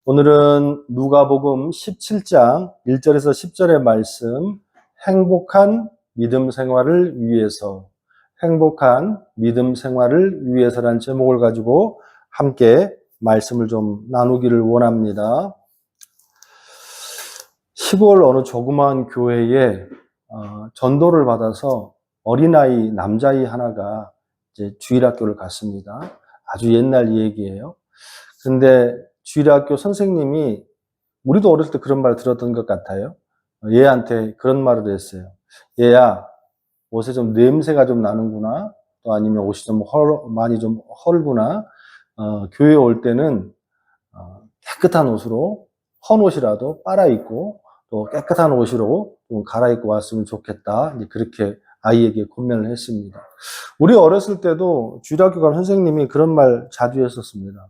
오늘은 누가복음 17장 1절에서 10절의 말씀, 행복한 믿음 생활을 위해서, 행복한 믿음 생활을 위해서라는 제목을 가지고 함께 말씀을 좀 나누기를 원합니다. 시골 어느 조그마한 교회에 전도를 받아서 어린아이, 남자아이 하나가 이제 주일학교를 갔습니다. 아주 옛날 얘기예요. 근데 주일학교 선생님이, 우리도 어렸을 때 그런 말 들었던 것 같아요. 얘한테 그런 말을 했어요. 얘야, 옷에 좀 냄새가 좀 나는구나. 또 아니면 옷이 좀 많이 좀 헐구나. 교회 올 때는 깨끗한 옷으로, 헌 옷이라도 빨아입고 또 깨끗한 옷으로 좀 갈아입고 왔으면 좋겠다. 이제 그렇게 아이에게 권면을 했습니다. 우리 어렸을 때도 주일학교 간 선생님이 그런 말 자주 했었습니다.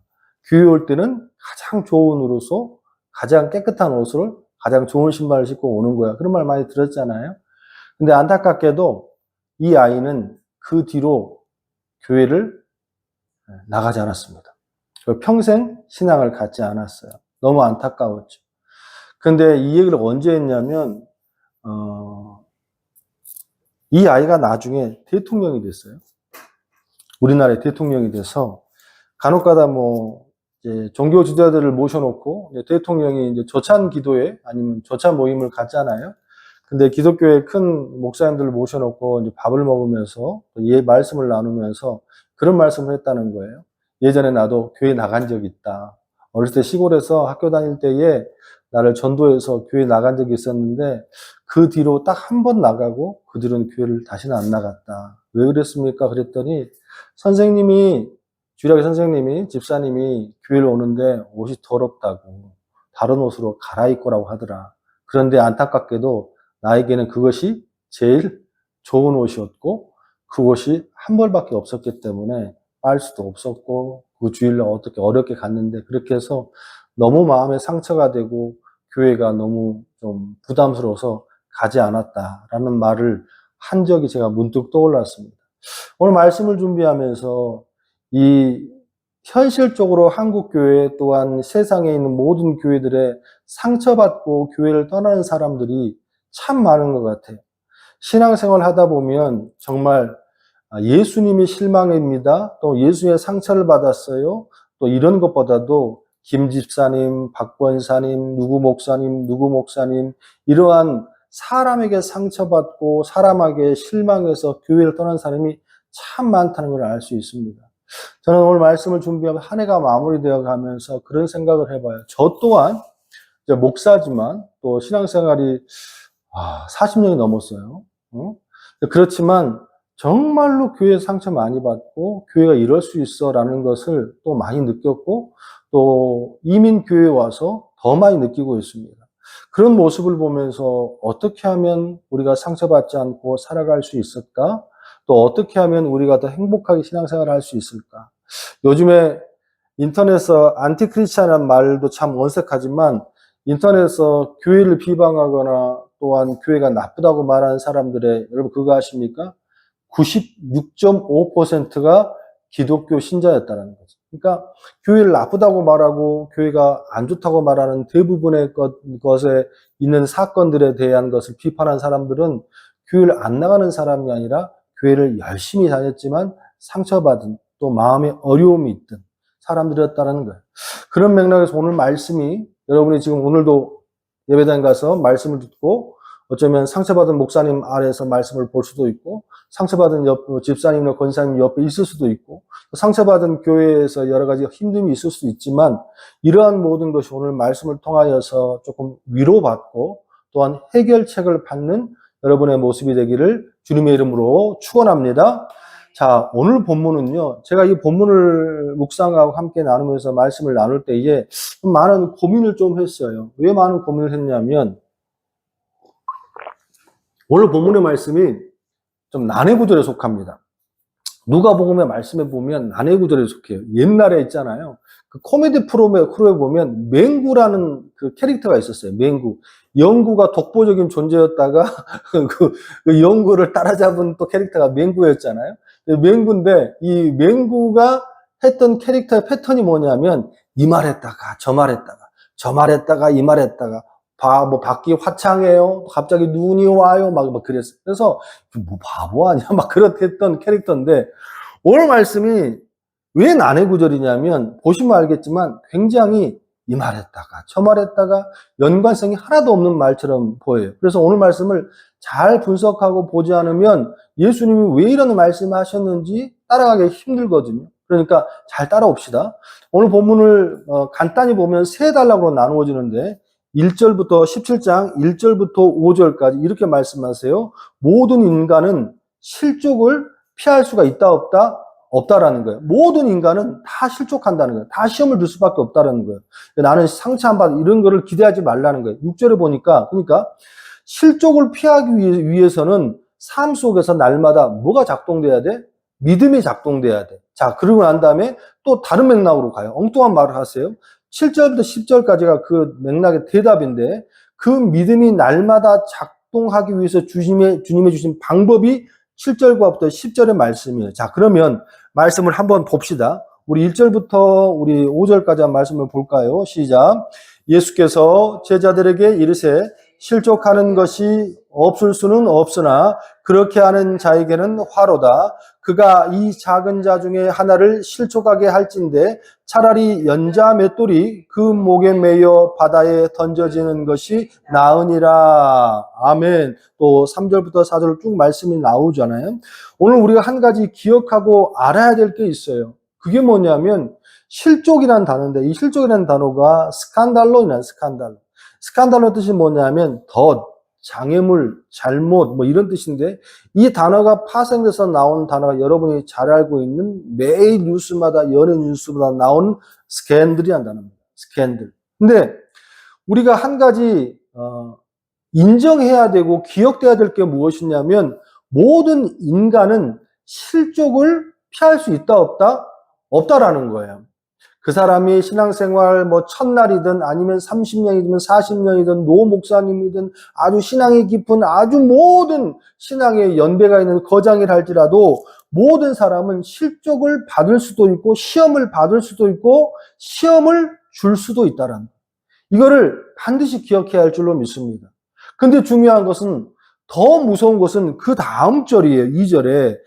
교회 올 때는 가장 좋은 옷으로, 가장 깨끗한 옷을, 가장 좋은 신발을 신고 오는 거야. 그런 말 많이 들었잖아요. 근데 안타깝게도 이 아이는 그 뒤로 교회를 나가지 않았습니다. 평생 신앙을 갖지 않았어요. 너무 안타까웠죠. 근데 이 얘기를 언제 했냐면, 이 아이가 나중에 대통령이 됐어요. 우리나라의 대통령이 돼서 간혹가다 이제 종교 지도자들을 모셔놓고 이제 대통령이 이제 조찬 기도회 아니면 조찬 모임을 갖잖아요. 근데 기독교의 큰 목사님들을 모셔놓고 이제 밥을 먹으면서 말씀을 나누면서 그런 말씀을 했다는 거예요. 예전에 나도 교회 나간 적이 있다. 어렸을 때 시골에서 학교 다닐 때에 나를 전도해서 교회 나간 적이 있었는데 그 뒤로 딱 한 번 나가고 그 뒤로는 교회를 다시는 안 나갔다. 왜 그랬습니까? 그랬더니 주일학교 선생님이, 집사님이 교회를 오는데 옷이 더럽다고 다른 옷으로 갈아입고라고 하더라. 그런데 안타깝게도 나에게는 그것이 제일 좋은 옷이었고 그 옷이 한 벌밖에 없었기 때문에 빨 수도 없었고 그 주일날 어떻게 어렵게 갔는데 그렇게 해서 너무 마음에 상처가 되고 교회가 너무 좀 부담스러워서 가지 않았다라는 말을 한 적이 제가 문득 떠올랐습니다. 오늘 말씀을 준비하면서 이 현실적으로 한국 교회 또한 세상에 있는 모든 교회들의 상처받고 교회를 떠나는 사람들이 참 많은 것 같아요. 신앙생활 하다 보면 정말 예수님이 실망입니다. 또 예수의 상처를 받았어요. 또 이런 것보다도 김 집사님, 박 권사님, 누구 목사님 이러한 사람에게 상처받고 사람에게 실망해서 교회를 떠난 사람이 참 많다는 걸 알 수 있습니다. 저는 오늘 말씀을 준비하면 한 해가 마무리되어 가면서 그런 생각을 해봐요. 저 또한 이제 목사지만 또 신앙생활이 40년이 넘었어요. 그렇지만 정말로 교회에 상처 많이 받고 교회가 이럴 수 있어라는 것을 또 많이 느꼈고 또 이민 교회에 와서 더 많이 느끼고 있습니다. 그런 모습을 보면서 어떻게 하면 우리가 상처받지 않고 살아갈 수 있을까? 또 어떻게 하면 우리가 더 행복하게 신앙생활을 할 수 있을까? 요즘에 인터넷에서 안티크리스찬이라는 말도 참 어색하지만 인터넷에서 교회를 비방하거나 또한 교회가 나쁘다고 말하는 사람들의, 여러분 그거 아십니까? 96.5%가 기독교 신자였다는 거죠. 그러니까 교회를 나쁘다고 말하고 교회가 안 좋다고 말하는 대부분의 것에 있는 사건들에 대한 것을 비판한 사람들은 교회를 안 나가는 사람이 아니라 교회를 열심히 다녔지만 상처받은 또 마음에 어려움이 있던 사람들이었다는 거예요. 그런 맥락에서 오늘 말씀이, 여러분이 지금 오늘도 예배당 가서 말씀을 듣고 어쩌면 상처받은 목사님 아래에서 말씀을 볼 수도 있고 상처받은 집사님이나 권사님 옆에 있을 수도 있고 상처받은 교회에서 여러 가지 힘듦이 있을 수도 있지만 이러한 모든 것이 오늘 말씀을 통하여서 조금 위로받고 또한 해결책을 받는 여러분의 모습이 되기를 주님의 이름으로 축원합니다. 자, 오늘 본문은요, 제가 이 본문을 묵상하고 함께 나누면서 말씀을 나눌 때에 많은 고민을 좀 했어요. 왜 많은 고민을 했냐면 오늘 본문의 말씀이 좀 난해 구절에 속합니다. 누가복음의 말씀에 보면 난해 구절에 속해요. 옛날에 있잖아요. 그 코미디 프로그램에 보면 맹구라는 그 캐릭터가 있었어요. 맹구. 영구가 독보적인 존재였다가 그 영구를 따라잡은 또 캐릭터가 맹구였잖아요. 맹구인데 이 맹구가 했던 캐릭터의 패턴이 뭐냐면 이 말했다가 저 말했다가 저 말했다가 이 말했다가 뭐 밖이 화창해요. 갑자기 눈이 와요. 막 그랬어요. 그래서 뭐 바보 아니야? 막 그렇댔던 캐릭터인데 오늘 말씀이 왜 난해 구절이냐면 보시면 알겠지만 굉장히 이 말했다가 저 말했다가 연관성이 하나도 없는 말처럼 보여요. 그래서 오늘 말씀을 잘 분석하고 보지 않으면 예수님이 왜 이런 말씀을 하셨는지 따라가기 힘들거든요. 그러니까 잘 따라옵시다. 오늘 본문을 간단히 보면 세 단락으로 나누어지는데 1절부터 17장 1절부터 5절까지 이렇게 말씀하세요. 모든 인간은 실족을 피할 수가 있다 없다? 없다라는 거예요. 모든 인간은 다 실족한다는 거예요. 다 시험을 들 수밖에 없다라는 거예요. 나는 상처 안 받아 이런 거를 기대하지 말라는 거예요. 6절에 보니까 그러니까 실족을 피하기 위해서는 삶 속에서 날마다 뭐가 작동돼야 돼? 믿음이 작동돼야 돼. 자, 그러고 난 다음에 또 다른 맥락으로 가요. 엉뚱한 말을 하세요. 7절부터 10절까지가 그 맥락의 대답인데 그 믿음이 날마다 작동하기 위해서 주님이 주신 방법이 7절부터 10절의 말씀이에요. 자, 그러면 말씀을 한번 봅시다. 우리 1절부터 우리 5절까지 한 말씀을 볼까요? 시작. 예수께서 제자들에게 이르세 실족하는 것이 없을 수는 없으나 그렇게 하는 자에게는 화로다. 그가 이 작은 자 중에 하나를 실족하게 할진대 차라리 연자 맷돌이 그 목에 매여 바다에 던져지는 것이 나으니라. 아멘. 또 3절부터 4절 쭉 말씀이 나오잖아요. 오늘 우리가 한 가지 기억하고 알아야 될 게 있어요. 그게 뭐냐면 실족이라는 단어인데 이 실족이라는 단어가 스칸달로이란 스칸달로. 스칸달로 뜻이 뭐냐면 장애물, 잘못 뭐 이런 뜻인데 이 단어가 파생돼서 나온 단어가 여러분이 잘 알고 있는 매일 뉴스마다 연예 뉴스마다 나온 스캔들이라는 단어입니다. 스캔들. 근데 우리가 한 가지 인정해야 되고 기억돼야 될 게 무엇이냐면 모든 인간은 실족을 피할 수 있다 없다? 없다라는 거예요. 그 사람이 신앙생활 뭐 첫날이든 아니면 30년이든 40년이든 노 목사님이든 아주 신앙이 깊은 아주 모든 신앙의 연배가 있는 거장이라 할지라도 모든 사람은 실족을 받을 수도 있고 시험을 받을 수도 있고 시험을 줄 수도 있다라는 거예요. 이거를 반드시 기억해야 할 줄로 믿습니다. 근데 중요한 것은 더 무서운 것은 그 다음 절이에요. 2절에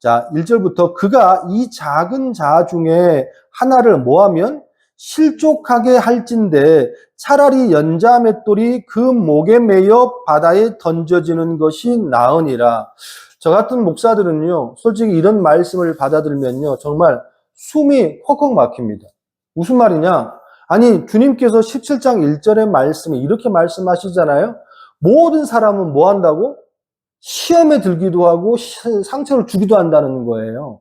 자, 1절부터 그가 이 작은 자 중에 하나를 뭐하면 실족하게 할진대 차라리 연자 맷돌이 그 목에 매여 바다에 던져지는 것이 나으니라. 저 같은 목사들은요, 솔직히 이런 말씀을 받아들면요, 정말 숨이 컥컥 막힙니다. 무슨 말이냐? 아니, 주님께서 17장 1절의 말씀에 이렇게 말씀하시잖아요. 모든 사람은 뭐 한다고? 시험에 들기도 하고 상처를 주기도 한다는 거예요.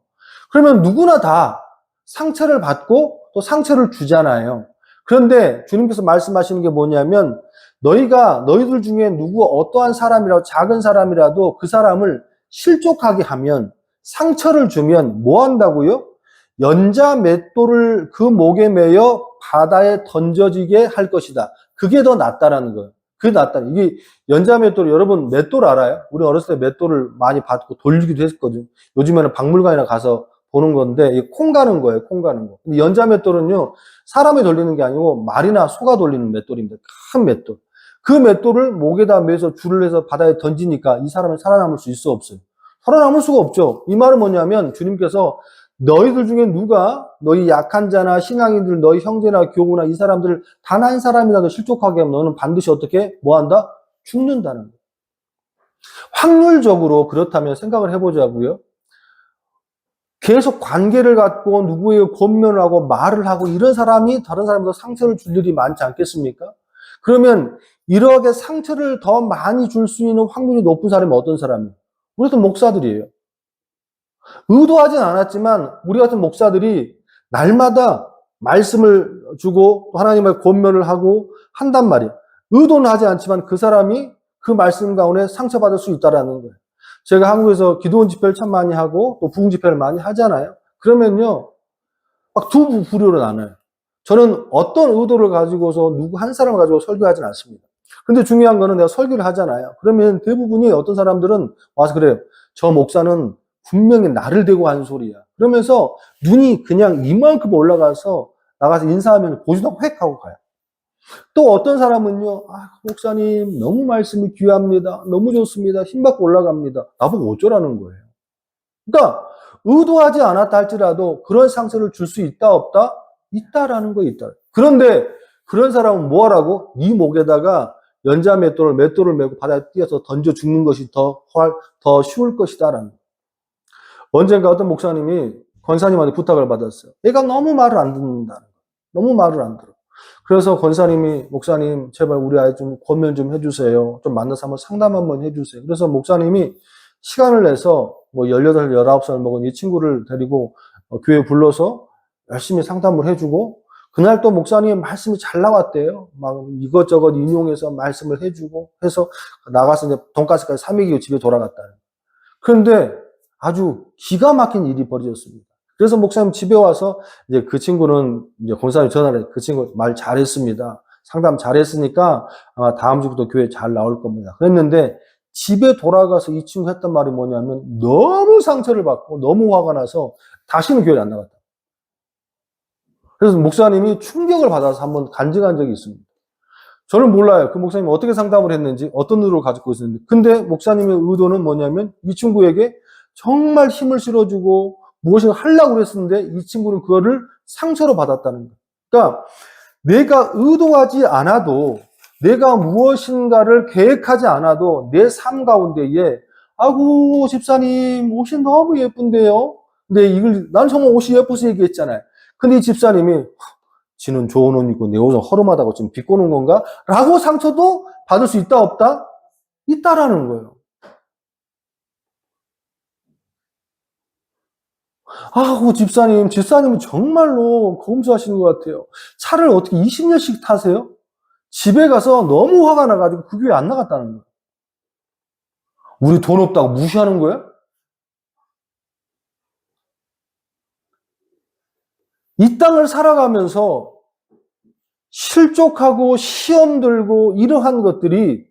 그러면 누구나 다 상처를 받고 또 상처를 주잖아요. 그런데 주님께서 말씀하시는 게 뭐냐면 너희들 중에 어떠한 사람이라도 작은 사람이라도 그 사람을 실족하게 하면 상처를 주면 뭐 한다고요? 연자 맷돌을 그 목에 매여 바다에 던져지게 할 것이다. 그게 더 낫다라는 거예요. 그게 낫다. 이게 연자 맷돌, 여러분 맷돌 알아요? 우리 어렸을 때 맷돌을 많이 받고 돌리기도 했거든요. 요즘에는 박물관이나 가서 보는 건데, 이게 콩 가는 거예요, 콩 가는 거. 근데 연자 맷돌은요, 사람이 돌리는 게 아니고 말이나 소가 돌리는 맷돌입니다. 큰 맷돌. 그 맷돌을 목에다 매서 줄을 해서 바다에 던지니까 이 사람이 살아남을 수 있어, 없어요? 살아남을 수가 없죠. 이 말은 뭐냐면 주님께서 너희들 중에 너희 약한 자나 신앙인들, 너희 형제나 교우나 이 사람들을 단 한 사람이라도 실족하게 하면 너는 반드시 어떻게? 뭐 한다? 죽는다는 거예요. 확률적으로 그렇다면 생각을 해보자고요. 계속 관계를 갖고 누구에게 권면을 하고 말을 하고 이런 사람이 다른 사람보다 상처를 줄 일이 많지 않겠습니까? 그러면 이렇게 상처를 더 많이 줄 수 있는 확률이 높은 사람이 어떤 사람이에요? 우리 같은 목사들이에요. 의도하진 않았지만 우리 같은 목사들이 날마다 말씀을 주고 또 하나님의 권면을 하고 한단 말이에요. 의도는 하지 않지만 그 사람이 그 말씀 가운데 상처받을 수 있다라는 거예요. 제가 한국에서 기도원 집회를 참 많이 하고 또 부흥 집회를 많이 하잖아요. 그러면요, 막 두 부류로 나눠요. 저는 어떤 의도를 가지고서 누구 한 사람을 가지고 설교하진 않습니다. 근데 중요한 거는 내가 설교를 하잖아요. 그러면 대부분이 어떤 사람들은 와서 그래요. 저 목사는 분명히 나를 대고 하는 소리야. 그러면서 눈이 그냥 이만큼 올라가서 나가서 인사하면 고지도 획 하고 가요. 또 어떤 사람은요, 목사님, 너무 말씀이 귀합니다. 너무 좋습니다. 힘받고 올라갑니다. 나보고 어쩌라는 거예요. 그러니까, 의도하지 않았다 할지라도 그런 상처를 줄 수 있다, 없다? 있다라는 거 있다. 그런데 그런 사람은 뭐 하라고? 네 목에다가 연자 맷돌을 메고 바다에 뛰어서 던져 죽는 것이 더 쉬울 것이다라는 거. 언젠가 어떤 목사님이 권사님한테 부탁을 받았어요. 얘가 너무 말을 안 듣는다는 거. 너무 말을 안 들어. 그래서 권사님이, 목사님, 제발 우리 아이 좀 권면 좀 해주세요. 좀 만나서 한번 상담 한번 해주세요. 그래서 목사님이 시간을 내서 뭐 18살, 19살 먹은 이 친구를 데리고 교회 불러서 열심히 상담을 해주고, 그날 또 목사님 말씀이 잘 나왔대요. 막 이것저것 인용해서 말씀을 해주고 해서 나가서 이제 돈가스까지 3일이고 집에 돌아갔다. 그런데 아주 기가 막힌 일이 벌어졌습니다. 그래서 목사님 집에 와서 이제 그 친구는 이제 권사님 전화를 해. 그 친구 말 잘했습니다. 상담 잘했으니까 아마 다음 주부터 교회 잘 나올 겁니다. 그랬는데 집에 돌아가서 이 친구 했던 말이 뭐냐면 너무 상처를 받고 너무 화가 나서 다시는 교회를 안 나갔다. 그래서 목사님이 충격을 받아서 한번 간증한 적이 있습니다. 저는 몰라요. 그 목사님이 어떻게 상담을 했는지, 어떤 의도를 가지고 있었는지. 근데 목사님의 의도는 뭐냐면 이 친구에게 정말 힘을 실어주고 무엇을 하려고 그랬었는데 이 친구는 그거를 상처로 받았다는 거예요. 그러니까 내가 의도하지 않아도, 내가 무엇인가를 계획하지 않아도 내 삶 가운데에 아이고 집사님 옷이 너무 예쁜데요. 근데 난 정말 옷이 예뻐서 얘기했잖아요. 근데 이 집사님이 지는 좋은 옷 입고 내 옷은 허름하다고 지금 비꼬는 건가? 라고 상처도 받을 수 있다 없다? 있다라는 거예요. 집사님은 정말로 검소하시는 것 같아요. 차를 어떻게 20년씩 타세요? 집에 가서 너무 화가 나가지고 그 교회 안 나갔다는 거예요. 우리 돈 없다고 무시하는 거예요? 이 땅을 살아가면서 실족하고 시험 들고 이러한 것들이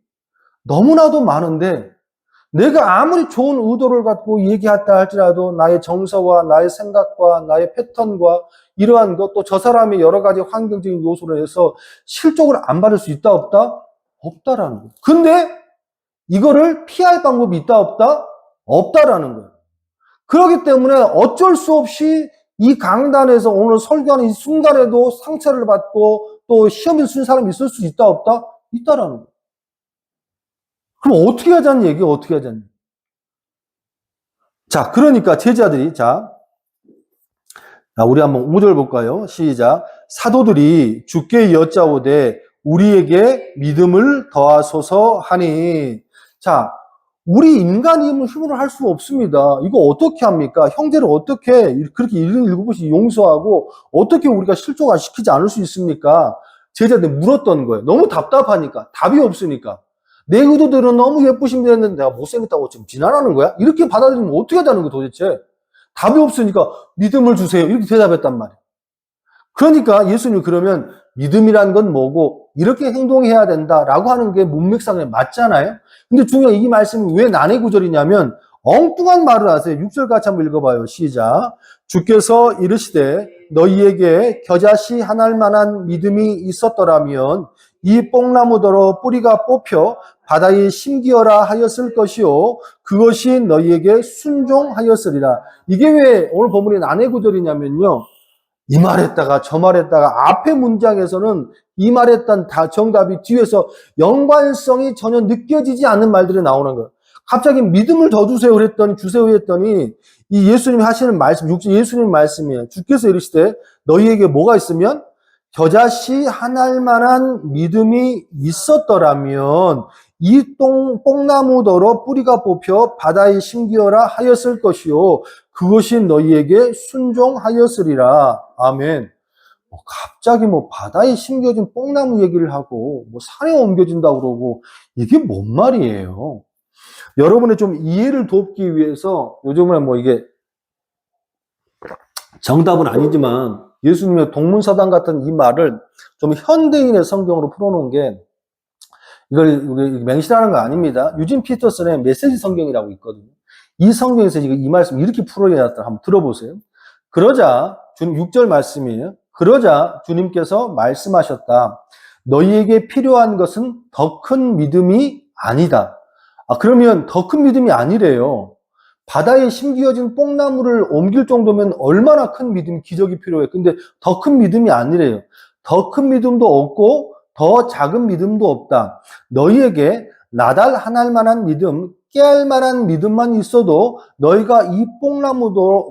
너무나도 많은데 내가 아무리 좋은 의도를 갖고 얘기했다 할지라도 나의 정서와 나의 생각과 나의 패턴과 이러한 것, 또 저 사람의 여러 가지 환경적인 요소로 해서 실족을 안 받을 수 있다 없다? 없다라는 거예요. 근데 이거를 피할 방법이 있다 없다? 없다라는 거예요. 그렇기 때문에 어쩔 수 없이 이 강단에서 오늘 설교하는 이 순간에도 상처를 받고 또 시험을 쓴 사람이 있을 수 있다 없다? 있다라는 거예요. 그럼 어떻게 하자는 얘기예요? 어떻게 하자는. 자, 그러니까 제자들이, 우리 한번 5절 볼까요? 시작. 사도들이 주께 여짜오되 우리에게 믿음을 더하소서 하니. 자, 우리 인간 힘으로 할 수 없습니다. 이거 어떻게 합니까? 형제를 어떻게 그렇게 일곱이 용서하고 어떻게 우리가 실족시키지 않을 수 있습니까? 제자들이 물었던 거예요. 너무 답답하니까, 답이 없으니까. 내 의도대로 너무 예쁘시면 되는데 내가 못생겼다고 지금 비난하는 거야? 이렇게 받아들이면 어떻게 하자는 거야 도대체? 답이 없으니까 믿음을 주세요. 이렇게 대답했단 말이에요. 그러니까 예수님이 그러면 믿음이란 건 뭐고 이렇게 행동해야 된다라고 하는 게 문맥상에 맞잖아요. 근데 중요한 이 말씀이 왜 난해 구절이냐면 엉뚱한 말을 하세요. 6절 같이 한번 읽어봐요. 시작. 주께서 이르시되 너희에게 겨자씨 하나일 만한 믿음이 있었더라면 이 뽕나무더러 뿌리가 뽑혀 바다에 심기어라 하였을 것이요 그것이 너희에게 순종하였으리라. 이게 왜 오늘 본문이 난해 구절이냐면요. 이 말했다가 저 말했다가 앞에 문장에서는 이 말했던 정답이 뒤에서 연관성이 전혀 느껴지지 않는 말들이 나오는 거예요. 갑자기 믿음을 더 주세요 그랬더니 이 예수님이 하시는 말씀, 예수님 말씀이에요. 주께서 이르시되 너희에게 뭐가 있으면 겨자씨 하나일 만한 믿음이 있었더라면 이 뽕나무더러 뿌리가 뽑혀 바다에 심기어라 하였을 것이요 그것이 너희에게 순종하였으리라. 아멘. 갑자기 바다에 심겨진 뽕나무 얘기를 하고 산에 옮겨진다고 그러고 이게 뭔 말이에요? 여러분의 좀 이해를 돕기 위해서 요즘은 이게 정답은 아니지만 예수님의 동문서당 같은 이 말을 좀 현대인의 성경으로 풀어놓은 게 이걸 맹신하는 거 아닙니다. 유진 피터슨의 메시지 성경이라고 있거든요. 이 성경에서 이 말씀 이렇게 풀어놨다 한번 들어보세요. 그러자 6절 말씀이에요. 그러자 주님께서 말씀하셨다. 너희에게 필요한 것은 더 큰 믿음이 아니다. 그러면 더 큰 믿음이 아니래요. 바다에 심기어진 뽕나무를 옮길 정도면 얼마나 큰 믿음, 기적이 필요해. 근데 더 큰 믿음이 아니래요. 더 큰 믿음도 없고 더 작은 믿음도 없다. 너희에게 나달 한 알만한 믿음, 깨알 만한 믿음만 있어도 너희가 이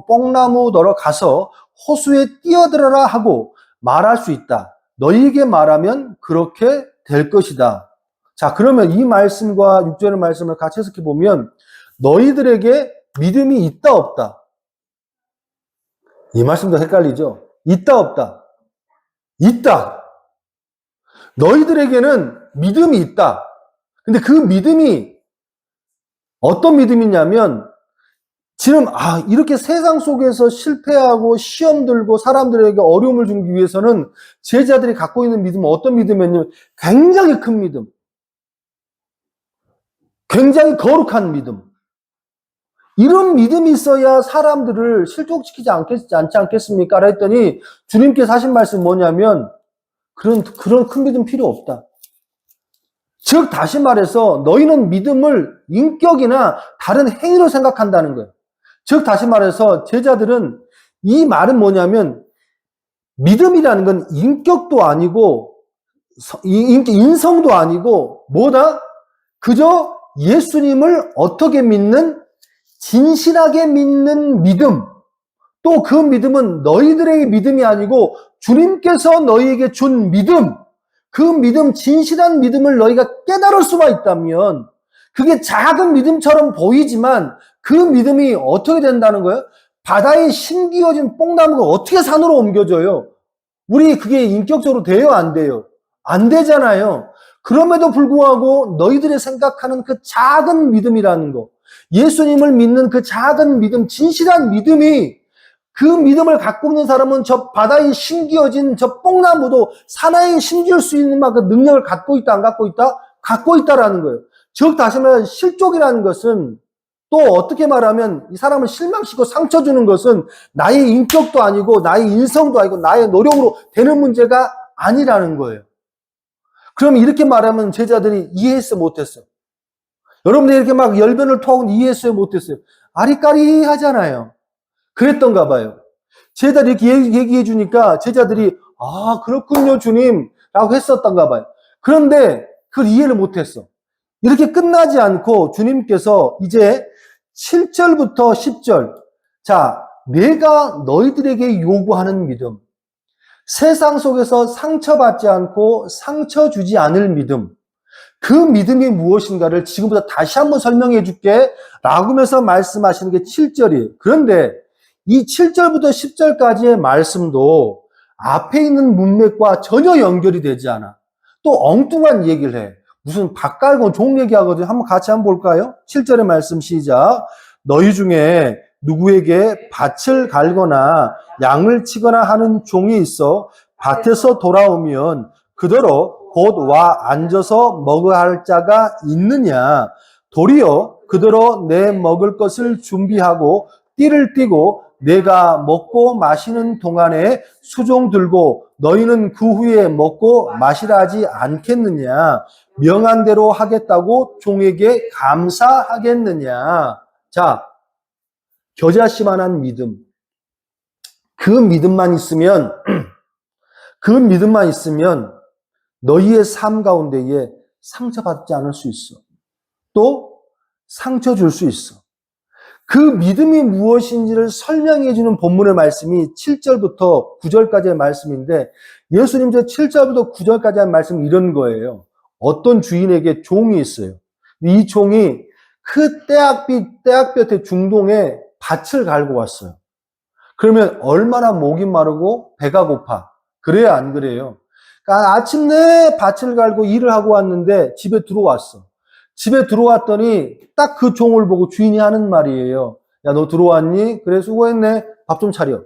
뽕나무더러 가서 호수에 뛰어들어라 하고 말할 수 있다. 너희에게 말하면 그렇게 될 것이다. 자, 그러면 이 말씀과 6절의 말씀을 같이 해석해 보면 너희들에게 믿음이 있다 없다. 이 말씀도 헷갈리죠? 있다 없다. 있다. 너희들에게는 믿음이 있다. 근데 그 믿음이 어떤 믿음이냐면 지금 이렇게 세상 속에서 실패하고 시험 들고 사람들에게 어려움을 주기 위해서는 제자들이 갖고 있는 믿음은 어떤 믿음이냐면 굉장히 큰 믿음. 굉장히 거룩한 믿음. 이런 믿음이 있어야 사람들을 실족시키지 않지 않겠습니까? 했더니 주님께서 하신 말씀 뭐냐면 그런 큰 믿음 필요 없다. 즉 다시 말해서 너희는 믿음을 인격이나 다른 행위로 생각한다는 거예요. 즉 다시 말해서 제자들은 이 말은 뭐냐면 믿음이라는 건 인격도 아니고 인성도 아니고 뭐다? 그저 예수님을 어떻게 믿는 진실하게 믿는 믿음. 또 그 믿음은 너희들의 믿음이 아니고 주님께서 너희에게 준 믿음. 그 믿음, 진실한 믿음을 너희가 깨달을 수가 있다면 그게 작은 믿음처럼 보이지만 그 믿음이 어떻게 된다는 거예요? 바다에 심기어진 뽕나무가 어떻게 산으로 옮겨져요? 우리 그게 인격적으로 돼요? 안 돼요? 안 되잖아요. 그럼에도 불구하고 너희들이 생각하는 그 작은 믿음이라는 거, 예수님을 믿는 그 작은 믿음, 진실한 믿음이 그 믿음을 갖고 있는 사람은 저 바다에 심기어진 저 뽕나무도 사나이에 심기울 수 있는 만큼 능력을 갖고 있다, 안 갖고 있다? 갖고 있다라는 거예요. 즉, 다시 말하면 실족이라는 것은 또 어떻게 말하면 이 사람을 실망시키고 상처 주는 것은 나의 인격도 아니고 나의 인성도 아니고 나의 노력으로 되는 문제가 아니라는 거예요. 그럼 이렇게 말하면 제자들이 이해했어, 못했어? 여러분들 이렇게 막 열변을 토하고 이해했어요, 못했어요? 아리까리 하잖아요. 그랬던가 봐요. 제자들이 이렇게 얘기해 주니까 제자들이 그렇군요 주님 라고 했었던가 봐요. 그런데 그걸 이해를 못했어. 이렇게 끝나지 않고 주님께서 이제 7절부터 10절 자, 내가 너희들에게 요구하는 믿음, 세상 속에서 상처받지 않고 상처 주지 않을 믿음, 그 믿음이 무엇인가를 지금부터 다시 한번 설명해 줄게 라고 하면서 말씀하시는 게 7절이에요. 그런데 이 7절부터 10절까지의 말씀도 앞에 있는 문맥과 전혀 연결이 되지 않아. 또 엉뚱한 얘기를 해. 무슨 밥 깔고 종 얘기하거든요. 한번 같이 한번 볼까요? 7절의 말씀 시작. 너희 중에 누구에게 밭을 갈거나 양을 치거나 하는 종이 있어 밭에서 돌아오면 그대로 곧 와 앉아서 먹어야 할 자가 있느냐. 도리어 그대로 내 먹을 것을 준비하고 띠를 띠고 내가 먹고 마시는 동안에 수종 들고 너희는 그 후에 먹고 마시라 하지 않겠느냐. 명한 대로 하겠다고 종에게 감사하겠느냐. 자, 겨자씨만한 믿음. 그 믿음만 있으면 너희의 삶 가운데에 상처받지 않을 수 있어. 또 상처 줄 수 있어. 그 믿음이 무엇인지를 설명해 주는 본문의 말씀이 7절부터 9절까지의 말씀인데 예수님 저 7절부터 9절까지의 말씀은 이런 거예요. 어떤 주인에게 종이 있어요. 이 종이 그 떼약볕의 중동에 밭을 갈고 왔어요. 그러면 얼마나 목이 마르고 배가 고파. 그래야 안 그래요? 그러니까 아침 내 밭을 갈고 일을 하고 왔는데 집에 들어왔어. 집에 들어왔더니 딱 그 종을 보고 주인이 하는 말이에요. 야, 너 들어왔니? 그래, 수고했네. 밥 좀 차려.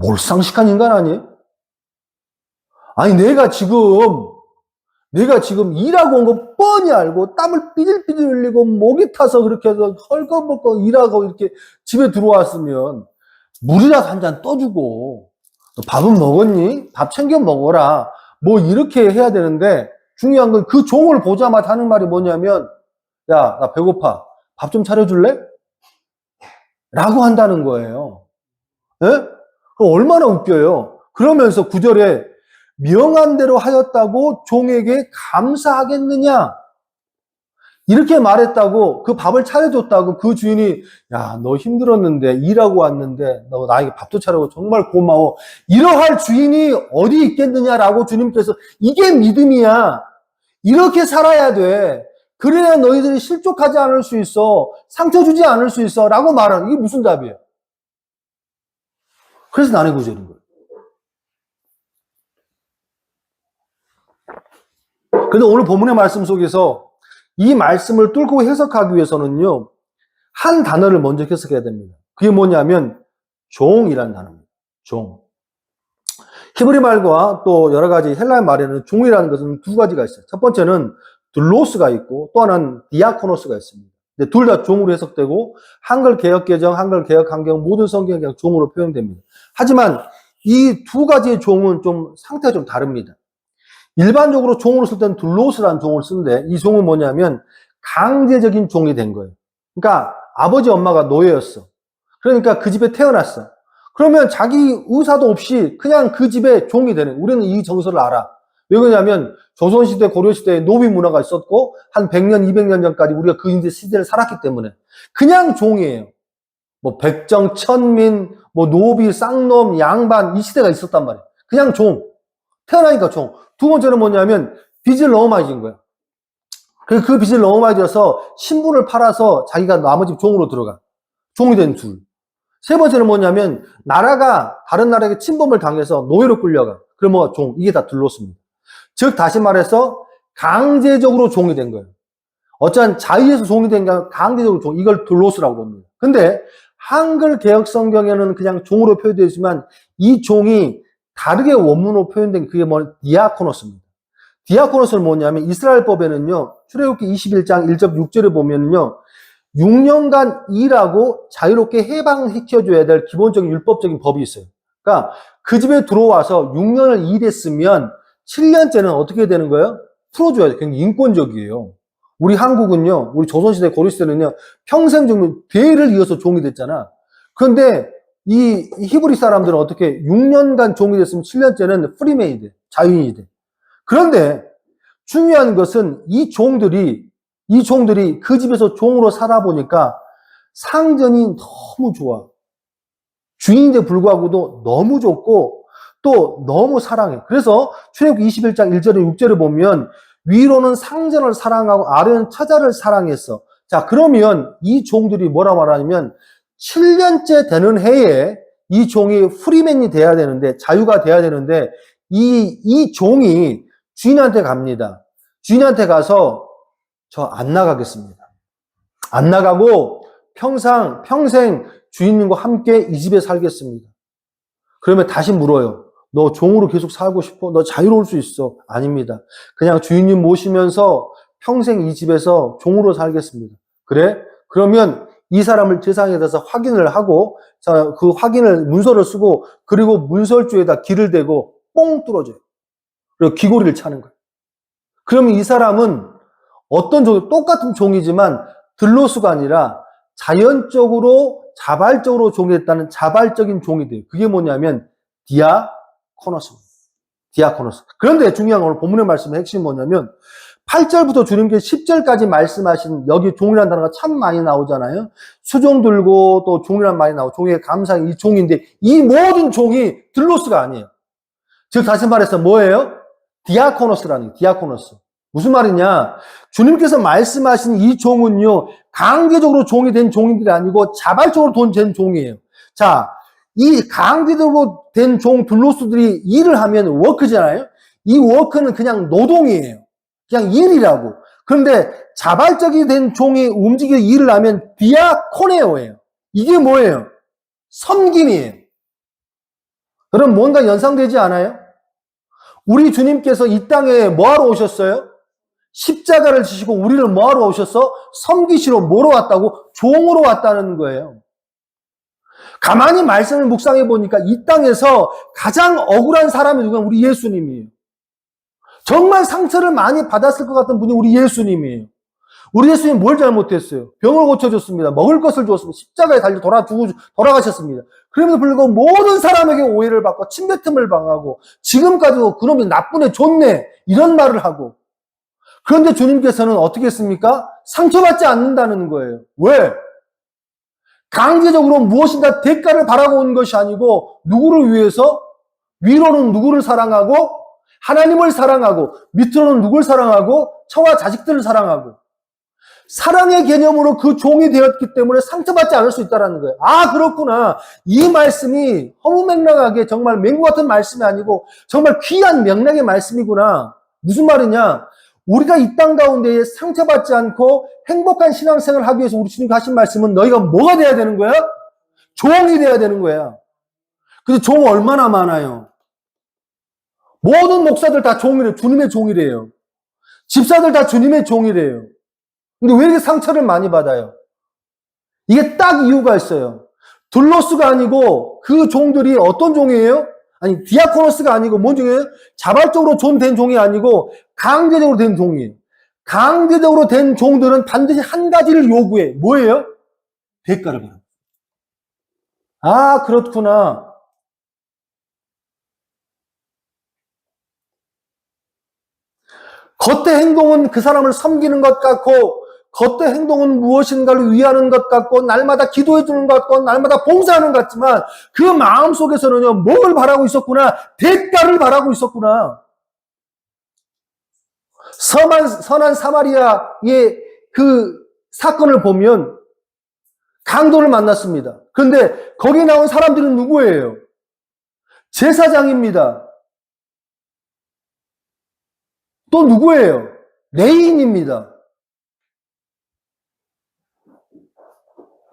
몰상식한 인간 아니에요? 아니, 내가 지금 일하고 온 거 뻔히 알고 땀을 삐질삐질 흘리고 목이 타서 그렇게 해서 헐거벌거 일하고 이렇게 집에 들어왔으면 물이라도 한 잔 떠주고, 너 밥은 먹었니? 밥 챙겨 먹어라. 뭐 이렇게 해야 되는데, 중요한 건 그 종을 보자마자 하는 말이 뭐냐면, 야, 나 배고파. 밥 좀 차려줄래? 라고 한다는 거예요. 예? 그럼 얼마나 웃겨요. 그러면서 9절에 명한 대로 하였다고 종에게 감사하겠느냐? 이렇게 말했다고, 그 밥을 차려줬다고 그 주인이, 야, 너 힘들었는데, 일하고 왔는데, 너 나에게 밥도 차려고 정말 고마워. 이러할 주인이 어디 있겠느냐라고 주님께서, 이게 믿음이야. 이렇게 살아야 돼. 그래야 너희들이 실족하지 않을 수 있어. 상처 주지 않을 수 있어. 라고 말하는, 이게 무슨 답이에요? 그래서 난의 구절인 거예요. 근데 오늘 본문의 말씀 속에서 이 말씀을 뚫고 해석하기 위해서는요, 한 단어를 먼저 해석해야 됩니다. 그게 뭐냐면 종이라는 단어입니다. 종. 히브리 말과 또 여러 가지 헬라어 말에는 종이라는 것은 두 가지가 있어요. 첫 번째는 둘로스가 있고 또 하나는 디아코노스가 있습니다. 둘 다 종으로 해석되고 한글 개역 개정, 한글 개역 환경 모든 성경이 그냥 종으로 표현됩니다. 하지만 이 두 가지의 종은 좀 상태가 좀 다릅니다. 일반적으로 종으로 쓸 때는 둘로스라는 종을 쓰는데 이 종은 뭐냐면 강제적인 종이 된 거예요. 그러니까 아버지 엄마가 노예였어. 그러니까 그 집에 태어났어. 그러면 자기 의사도 없이 그냥 그 집의 종이 되는, 우리는 이 정서를 알아. 왜 그러냐면 조선시대, 고려시대에 노비 문화가 있었고 한 100년, 200년 전까지 우리가 그 시대를 살았기 때문에 그냥 종이에요. 뭐 백정, 천민, 뭐 노비, 쌍놈, 양반 이 시대가 있었단 말이에요. 그냥 종. 태어나니까 종. 두 번째는 뭐냐면 빚을 너무 많이 진 거야. 그 빚을 너무 많이 져서 신분을 팔아서 자기가 나머지 종으로 들어가. 종이 된 둘. 세 번째는 뭐냐면 나라가 다른 나라에게 침범을 당해서 노예로 끌려가. 그러면 종. 이게 다 둘로스입니다. 즉 다시 말해서 강제적으로 종이 된 거예요. 어쩌한 자의에서 종이 된 게 강제적으로 종. 이걸 둘로스라고 합니다. 근데 한글 개역 성경에는 그냥 종으로 표현되어 있지만 이 종이 다르게 원문으로 표현된 그게 디아코노스입니다. 디아코노스는 뭐냐면 이스라엘법에는요, 출애굽기 21장 1절 6절에 보면요, 6년간 일하고 자유롭게 해방시켜줘야 될 기본적인 율법적인 법이 있어요. 그러니까 그 집에 들어와서 6년을 일했으면 7년째는 어떻게 되는 거예요? 풀어줘야 돼요. 굉장히 인권적이에요. 우리 한국은요, 우리 조선시대, 고려시대는요, 평생 종은 대를 이어서 종이 됐잖아. 그런데 이 히브리 사람들은 어떻게 6년간 종이 됐으면 7년째는 프리메이드, 자유인이 돼. 그런데 중요한 것은 이 종들이 그 집에서 종으로 살아보니까 상전이 너무 좋아. 주인인데 불구하고도 너무 좋고 또 너무 사랑해. 그래서 출애굽기 21장 1절에 6절에 보면 위로는 상전을 사랑하고 아래는 처자를 사랑했어. 자, 그러면 이 종들이 뭐라 말하냐면 7년째 되는 해에 이 종이 프리맨이 돼야 되는데, 자유가 돼야 되는데, 이 종이 주인한테 갑니다. 주인한테 가서 저 안 나가겠습니다. 안 나가고 평생 주인님과 함께 이 집에 살겠습니다. 그러면 다시 물어요. 너 종으로 계속 살고 싶어? 너 자유로울 수 있어? 아닙니다. 그냥 주인님 모시면서 평생 이 집에서 종으로 살겠습니다. 그래? 그러면 이 사람을 제사장에 대해서 확인을 하고, 자, 그 확인을 문서를 쓰고, 그리고 문설주에다 기를 대고 뽕 뚫어줘요. 그리고 귀고리를 차는 거예요. 그러면 이 사람은 어떤 종, 똑같은 종이지만 들로스가 아니라 자연적으로 자발적으로 종이 됐다는 자발적인 종이 돼요. 그게 뭐냐면 디아코노스입니다. 디아코노스. 그런데 중요한 건 오늘 본문의 말씀의 핵심이 뭐냐면 8절부터 주님께서 10절까지 말씀하신 여기 종이라는 단어가 참 많이 나오잖아요. 수종 들고 또 종이라는 말이 나오고 종에게 감사한 이 종인데 이 모든 종이 들로스가 아니에요. 즉 다시 말해서 뭐예요? 디아코노스라는 거예요. 디아코노스. 무슨 말이냐? 주님께서 말씀하신 이 종은요, 강제적으로 종이 된 종인들이 아니고 자발적으로 된 종이에요. 자, 이 강제적으로 된 종 둘로스들이 일을 하면 워크잖아요. 이 워크는 그냥 노동이에요. 그냥 일이라고. 그런데 자발적이 된 종이 움직여 일을 하면 디아코네오예요. 이게 뭐예요? 섬김이에요. 여러분 뭔가 연상되지 않아요? 우리 주님께서 이 땅에 뭐하러 오셨어요? 십자가를 지시고 우리를 뭐하러 오셨어? 섬기시러 뭐로 왔다고? 종으로 왔다는 거예요. 가만히 말씀을 묵상해 보니까 이 땅에서 가장 억울한 사람이 누구냐? 우리 예수님이에요. 정말 상처를 많이 받았을 것 같은 분이 우리 예수님이에요. 우리 예수님 뭘 잘못했어요? 병을 고쳐줬습니다. 먹을 것을 줬습니다. 십자가에 달려 돌아가셨습니다. 그럼에도 불구하고 모든 사람에게 오해를 받고 침뱉음을 당하고 지금까지도 그놈이 나쁜 애 좋네 이런 말을 하고, 그런데 주님께서는 어떻게 했습니까? 상처받지 않는다는 거예요. 왜? 강제적으로 무엇인가 대가를 바라고 온 것이 아니고 누구를 위해서? 위로는 누구를 사랑하고 하나님을 사랑하고 밑으로는 누구를 사랑하고 처와 자식들을 사랑하고 사랑의 개념으로 그 종이 되었기 때문에 상처받지 않을 수 있다는 거예요. 아, 그렇구나. 이 말씀이 허무맹랑하게 정말 맹구 같은 말씀이 아니고 정말 귀한 명랑의 말씀이구나. 무슨 말이냐? 우리가 이 땅 가운데에 상처받지 않고 행복한 신앙생활을 하기 위해서 우리 주님이 하신 말씀은 너희가 뭐가 돼야 되는 거야? 종이 돼야 되는 거야. 근데 종 얼마나 많아요? 모든 목사들 다 종이래요. 주님의 종이래요. 집사들 다 주님의 종이래요. 근데 왜 이렇게 상처를 많이 받아요? 이게 딱 이유가 있어요. 둘로스가 아니고 그 종들이 어떤 종이에요? 아니, 디아코노스가 아니고 뭔 종이에요? 자발적으로 된 종이 아니고 강제적으로 된 종이에요. 강제적으로 된 종들은 반드시 한 가지를 요구해. 뭐예요? 대가를 받아. 아, 그렇구나. 겉의 행동은 그 사람을 섬기는 것 같고 겉의 행동은 무엇인가를 위하는 것 같고 날마다 기도해 주는 것 같고 날마다 봉사하는 것 같지만 그 마음속에서는요, 뭘 바라고 있었구나? 대가를 바라고 있었구나. 선한 사마리아의 그 사건을 보면 강도를 만났습니다. 그런데 거기 나온 사람들은 누구예요? 제사장입니다. 또 누구예요? 레위인입니다.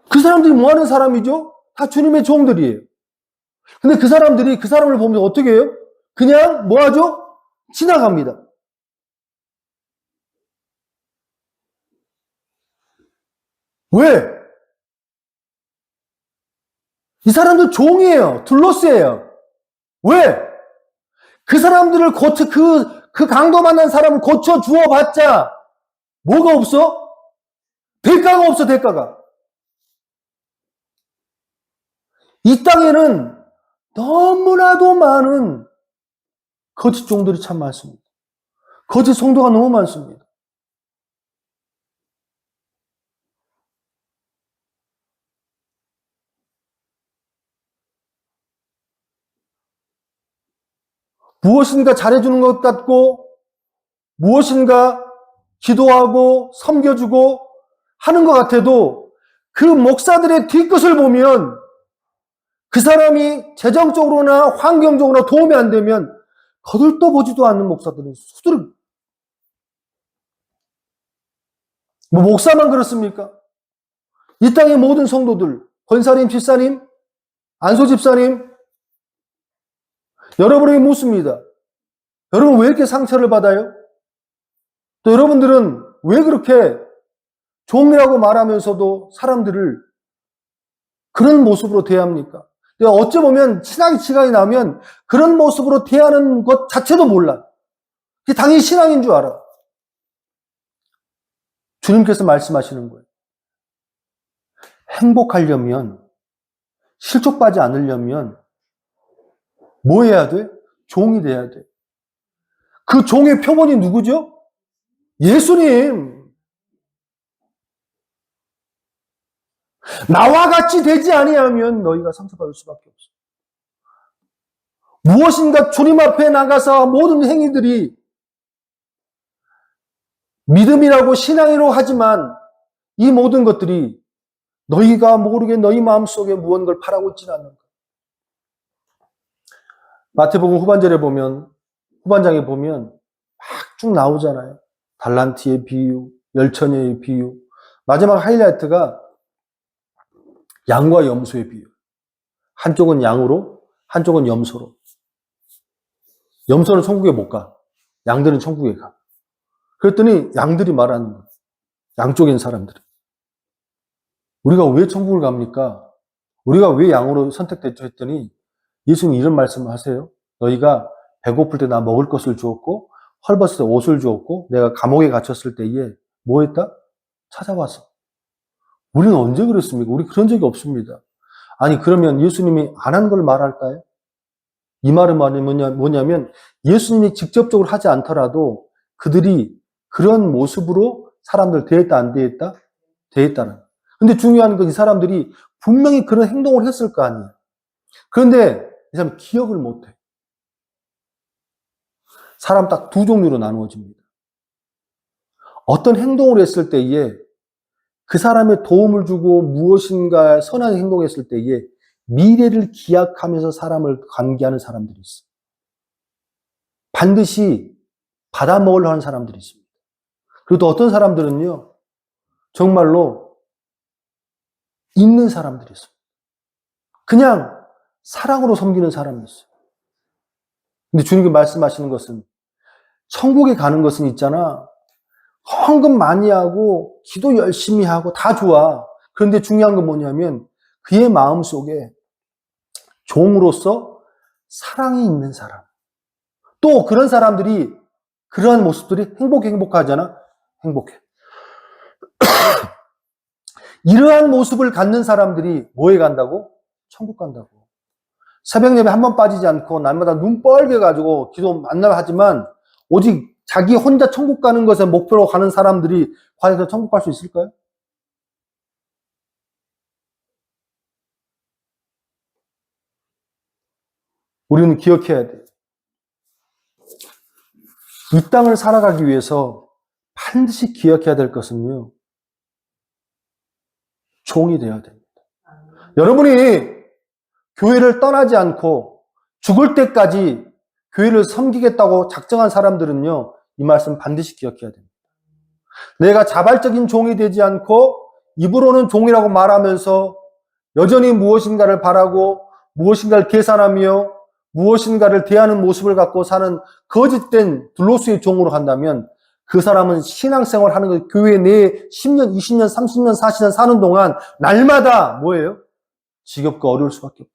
그 사람들이 뭐 하는 사람이죠? 다 주님의 종들이에요. 근데 그 사람들이 그 사람을 보면서 어떻게 해요? 그냥 뭐 하죠? 지나갑니다. 왜? 이 사람들 종이에요. 둘로스예요. 왜? 그 사람들을 그 강도 만난 사람을 고쳐 주어봤자 뭐가 없어? 대가가 없어, 대가가. 이 땅에는 너무나도 많은 거짓 종들이 참 많습니다. 거짓 성도가 너무 많습니다. 무엇인가 잘해주는 것 같고 무엇인가 기도하고 섬겨주고 하는 것 같아도 그 목사들의 뒤끝을 보면 그 사람이 재정적으로나 환경적으로 도움이 안 되면 거들떠보지도 않는 목사들은 수두룩. 뭐 목사만 그렇습니까? 이 땅의 모든 성도들, 권사님, 집사님, 안소 집사님, 여러분에게 묻습니다. 여러분 왜 이렇게 상처를 받아요? 또 여러분들은 왜 그렇게 종이라고 말하면서도 사람들을 그런 모습으로 대합니까? 어찌 보면 신앙이 지각이 나면 그런 모습으로 대하는 것 자체도 몰라. 그게 당연히 신앙인 줄 알아. 주님께서 말씀하시는 거예요. 행복하려면, 실족하지 않으려면 뭐 해야 돼? 종이 돼야 돼. 그 종의 표본이 누구죠? 예수님. 나와 같이 되지 아니하면 너희가 상처받을 수밖에 없어. 무엇인가 주님 앞에 나가서 모든 행위들이 믿음이라고 신앙이라고 하지만 이 모든 것들이 너희가 모르게 너희 마음속에 무언가를 바라고 있지는 않는 거야. 마태복음 후반장에 보면 막 쭉 나오잖아요. 달란트의 비유, 열처녀의 비유. 마지막 하이라이트가 양과 염소의 비유. 한쪽은 양으로, 한쪽은 염소로. 염소는 천국에 못 가. 양들은 천국에 가. 그랬더니 양들이 말하는 거예요. 양쪽인 사람들이. 우리가 왜 천국을 갑니까? 우리가 왜 양으로 선택됐죠 했더니 예수님 이런 말씀을 하세요. 너희가 배고플 때 나 먹을 것을 주었고 헐벗을 때 옷을 주었고 내가 감옥에 갇혔을 때에 뭐 했다? 찾아왔어. 우리는 언제 그랬습니까? 우리 그런 적이 없습니다. 아니 그러면 예수님이 안 한 걸 말할까요? 이 말은 뭐냐면 예수님이 직접적으로 하지 않더라도 그들이 그런 모습으로 사람들 대했다 안 대했다? 대했다는. 근데 중요한 건 이 사람들이 분명히 그런 행동을 했을 거 아니에요. 그런데 이 사람 기억을 못해. 사람 딱 두 종류로 나누어집니다. 어떤 행동을 했을 때에 그 사람의 도움을 주고 무엇인가 선한 행동을 했을 때에 미래를 기약하면서 사람을 관계하는 사람들이 있어요. 반드시 받아먹으려 하는 사람들이 있습니다. 그리고 또 어떤 사람들은요, 정말로 있는 사람들이 있어요. 그냥 사랑으로 섬기는 사람이 있어요. 근데 주님이 말씀하시는 것은 천국에 가는 것은 있잖아. 헌금 많이 하고 기도 열심히 하고 다 좋아. 그런데 중요한 건 뭐냐면 그의 마음속에 종으로서 사랑이 있는 사람. 또 그런 사람들이 그러한 모습들이 행복하잖아. 행복해. 이러한 모습을 갖는 사람들이 뭐에 간다고? 천국 간다고. 새벽 예배 한 번 빠지지 않고 날마다 눈 뻘게 가지고 기도 만나면 하지만 오직 자기 혼자 천국 가는 것을 목표로 가는 사람들이 과연 천국 갈 수 있을까요? 우리는 기억해야 돼요. 이 땅을 살아가기 위해서 반드시 기억해야 될 것은요. 종이 되어야 됩니다. 여러분이 교회를 떠나지 않고 죽을 때까지 교회를 섬기겠다고 작정한 사람들은요. 이 말씀 반드시 기억해야 됩니다. 내가 자발적인 종이 되지 않고 입으로는 종이라고 말하면서 여전히 무엇인가를 바라고 무엇인가를 계산하며 무엇인가를 대하는 모습을 갖고 사는 거짓된 둘로스의 종으로 간다면 그 사람은 신앙생활 하는 거 교회 내에 10년, 20년, 30년, 40년 사는 동안 날마다 뭐예요? 지겹고 어려울 수밖에 없다.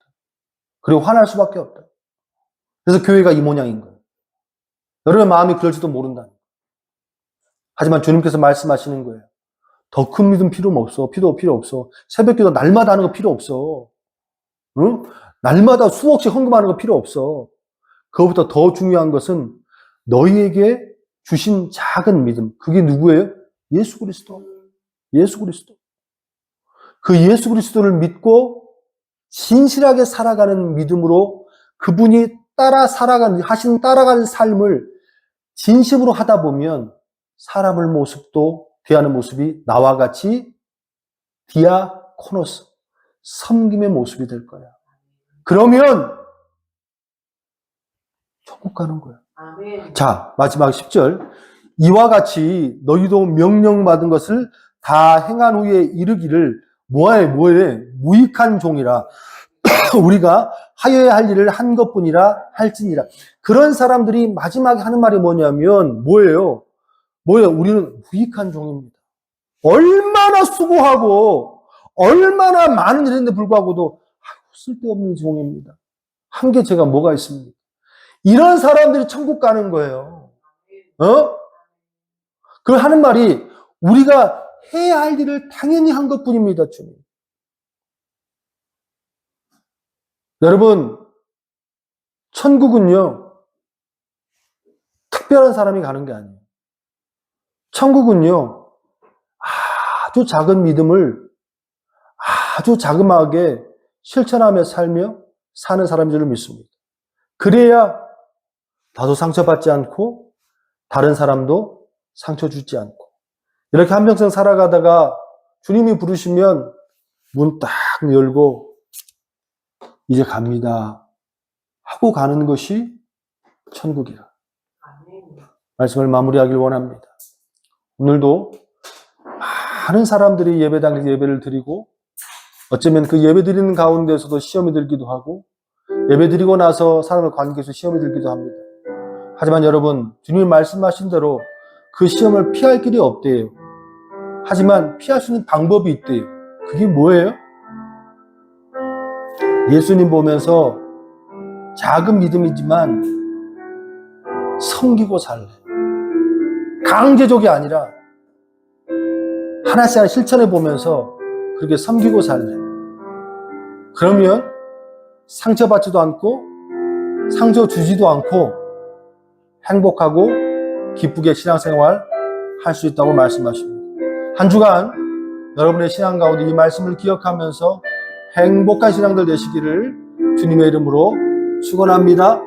그리고 화날 수밖에 없다. 그래서 교회가 이 모양인 거예요. 여러분의 마음이 그럴지도 모른다. 하지만 주님께서 말씀하시는 거예요. 더 큰 믿음 필요 없어. 필요 없어. 새벽기도 날마다 하는 거 필요 없어. 응? 날마다 수억씩 헌금하는 거 필요 없어. 그것보다 더 중요한 것은 너희에게 주신 작은 믿음. 그게 누구예요? 예수 그리스도. 예수 그리스도. 그 예수 그리스도를 믿고 진실하게 살아가는 믿음으로 그분이 따라가는 삶을 진심으로 하다 보면 사람의 모습도 대하는 모습이 나와 같이 디아코노스, 섬김의 모습이 될 거야. 그러면 천국 가는 거야. 아멘. 자, 마지막 10절. 이와 같이 너희도 명령받은 것을 다 행한 후에 이르기를 뭐해? 무익한 종이라. 우리가 하여야 할 일을 한 것뿐이라 할지니라. 그런 사람들이 마지막에 하는 말이 뭐냐면 뭐예요? 우리는 무익한 종입니다. 얼마나 수고하고 얼마나 많은 일 했는데 불구하고도 쓸데없는 종입니다. 한 게 제가 뭐가 있습니까? 이런 사람들이 천국 가는 거예요. 그 하는 말이 우리가 해야 할 일을 당연히 한 것뿐입니다, 주님. 여러분, 천국은요, 특별한 사람이 가는 게 아니에요. 천국은요, 아주 작은 믿음을 아주 자그마하게 실천하며 살며 사는 사람인 줄 믿습니다. 그래야 나도 상처받지 않고 다른 사람도 상처 주지 않고 이렇게 한평생 살아가다가 주님이 부르시면 문 딱 열고 이제 갑니다 하고 가는 것이 천국이라. 말씀을 마무리하길 원합니다. 오늘도 많은 사람들이 예배당에서 예배를 드리고 어쩌면 그 예배 드리는 가운데서도 시험이 들기도 하고 예배 드리고 나서 사람의 관계에서 시험이 들기도 합니다. 하지만 여러분, 주님이 말씀하신 대로 그 시험을 피할 길이 없대요. 하지만 피할 수 있는 방법이 있대요. 그게 뭐예요? 예수님 보면서 작은 믿음이지만 섬기고 살래. 강제적이 아니라 하나씩 실천해 보면서 그렇게 섬기고 살래. 그러면 상처받지도 않고 상처 주지도 않고 행복하고 기쁘게 신앙생활 할 수 있다고 말씀하십니다. 한 주간 여러분의 신앙 가운데 이 말씀을 기억하면서 행복한 신앙들 되시기를 주님의 이름으로 축원합니다.